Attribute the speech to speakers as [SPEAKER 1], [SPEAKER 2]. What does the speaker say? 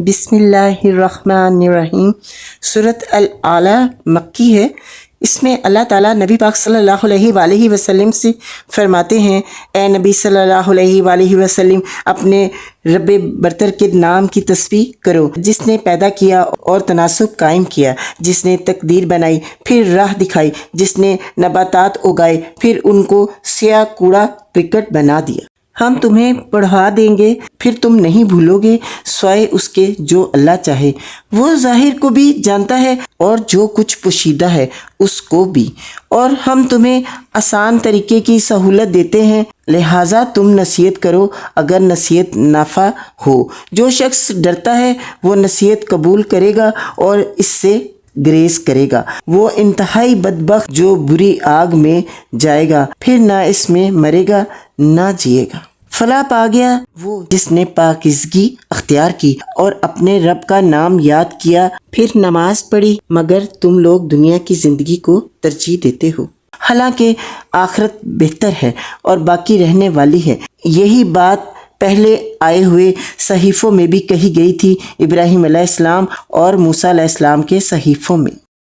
[SPEAKER 1] بسم اللہ الرحمن الرحیم۔ سورۃ الاعلیٰ مکی ہے۔ اس میں اللہ تعالیٰ نبی پاک صلی اللہ علیہ وآلہ وسلم سے فرماتے ہیں، اے نبی صلی اللہ علیہ وآلہ وسلم، اپنے رب برتر کے نام کی تسبیح کرو، جس نے پیدا کیا اور تناسب قائم کیا، جس نے تقدیر بنائی پھر راہ دکھائی، جس نے نباتات اگائے پھر ان کو سیاہ کوڑا کرکٹ بنا دیا۔ ہم تمہیں پڑھا دیں گے پھر تم نہیں بھولو گے سوائے اس کے جو اللہ چاہے۔ وہ ظاہر کو بھی جانتا ہے اور جو کچھ پوشیدہ ہے اس کو بھی، اور ہم تمہیں آسان طریقے کی سہولت دیتے ہیں، لہٰذا تم نصیحت کرو اگر نصیحت نافع ہو۔ جو شخص ڈرتا ہے وہ نصیحت قبول کرے گا اور اس سے گریز کرے گا۔ وہ انتہائی بدبخت جو بری آگ میں جائے گا، پھر نہ اس میں مرے گا نہ جیے گا۔ فلاح پا گیا وہ جس نے پاکیزگی اختیار کی اور اپنے رب کا نام یاد کیا پھر نماز پڑھی، مگر تم لوگ دنیا کی زندگی کو ترجیح دیتے ہو، حالانکہ آخرت بہتر ہے اور باقی رہنے والی ہے۔ یہی بات پہلے آئے ہوئے صحیفوں میں بھی کہی گئی تھی، ابراہیم علیہ السلام اور موسیٰ علیہ السلام کے صحیفوں میں۔